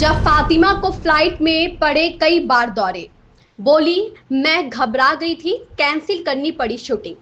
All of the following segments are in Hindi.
जब फातिमा को फ्लाइट में पड़े कई बार दौरे, बोली मैं घबरा गई थी, कैंसिल करनी पड़ी शूटिंग।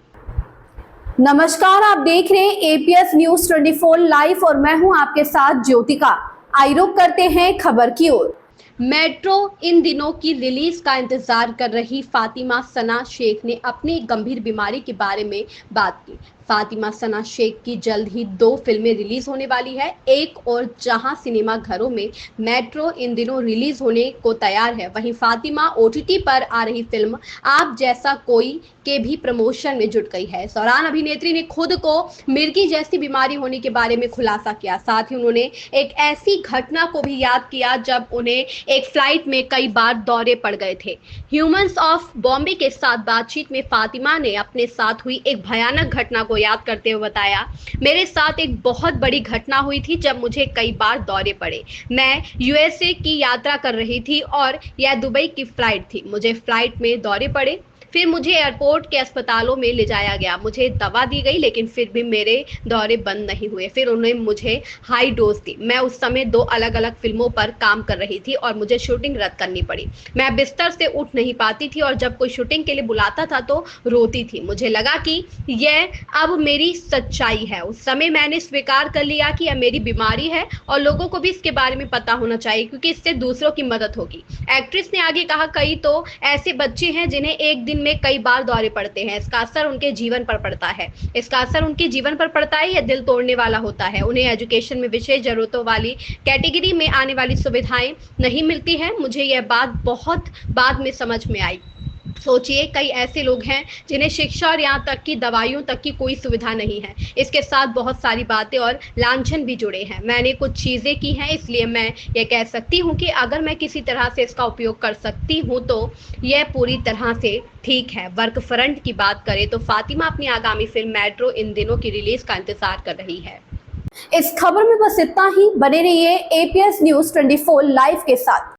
नमस्कार, आप देख रहे हैं एपीएस न्यूज 24 लाइव और मैं हूं आपके साथ ज्योतिका। आइए रुक करते हैं खबर की ओर। मेट्रो इन दिनों की रिलीज का इंतजार कर रही फातिमा सना शेख ने अपनी गंभीर बीमारी के बारे में बात की। फातिमा सना शेख की जल्द ही 2 फिल्में रिलीज होने वाली है। एक और जहां सिनेमा घरों में मेट्रो इन दिनों रिलीज होने को तैयार है, वहीं फातिमा ओटीटी पर आ रही फिल्म आप जैसा कोई के भी प्रमोशन में जुट गई है। इस दौरान अभिनेत्री ने खुद को मिर्गी जैसी बीमारी होने के बारे में खुलासा किया। साथ ही उन्होंने एक ऐसी घटना को भी याद किया जब उन्हें एक फ्लाइट में कई बार दौरे पड़ गए थे। ह्यूमंस ऑफ बॉम्बे के साथ बातचीत में फातिमा ने अपने साथ हुई एक भयानक घटना को याद करते हुए बताया, मेरे साथ एक बहुत बड़ी घटना हुई थी जब मुझे कई बार दौरे पड़े। मैं यूएसए की यात्रा कर रही थी और यह दुबई की फ्लाइट थी। मुझे फ्लाइट में दौरे पड़े, फिर मुझे एयरपोर्ट के अस्पतालों में ले जाया गया। मुझे दवा दी गई, लेकिन फिर भी मेरे दौरे बंद नहीं हुए। फिर उन्होंने मुझे हाई डोज दी। मैं उस समय 2 अलग-अलग फिल्मों पर काम कर रही थी और मुझे शूटिंग रद्द करनी पड़ी। मैं बिस्तर से उठ नहीं पाती थी और जब कोई शूटिंग के लिए बुलाता था तो रोती थी। मुझे लगा कि यह अब मेरी सच्चाई है। उस समय मैंने स्वीकार कर लिया कि यह मेरी बीमारी है और लोगों को भी इसके बारे में पता होना चाहिए, क्योंकि इससे दूसरों की मदद होगी। एक्ट्रेस ने आगे कहा, कई तो ऐसे बच्चे हैं जिन्हें एक दिन में कई बार दौरे पड़ते हैं। इसका असर उनके जीवन पर पड़ता है। यह दिल तोड़ने वाला होता है। उन्हें एजुकेशन में विशेष जरूरतों वाली कैटेगरी में आने वाली सुविधाएं नहीं मिलती हैं। मुझे यह बात बहुत बाद में समझ में आई। सोचिए, कई ऐसे लोग हैं जिन्हें शिक्षा और यहाँ तक कि दवाइयों तक की कोई सुविधा नहीं है। इसके साथ बहुत सारी बातें और लांछन भी जुड़े हैं। मैंने कुछ चीज़ें की हैं, इसलिए मैं ये कह सकती हूँ कि अगर मैं किसी तरह से इसका उपयोग कर सकती हूँ तो यह पूरी तरह से ठीक है। वर्क फ्रंट की बात करें तो फातिमा अपनी आगामी फिल्म मेट्रो इन दिनों की रिलीज का इंतजार कर रही है। इस खबर में बस इतना ही। बने रहिए एपीएस न्यूज 24 लाइव के साथ।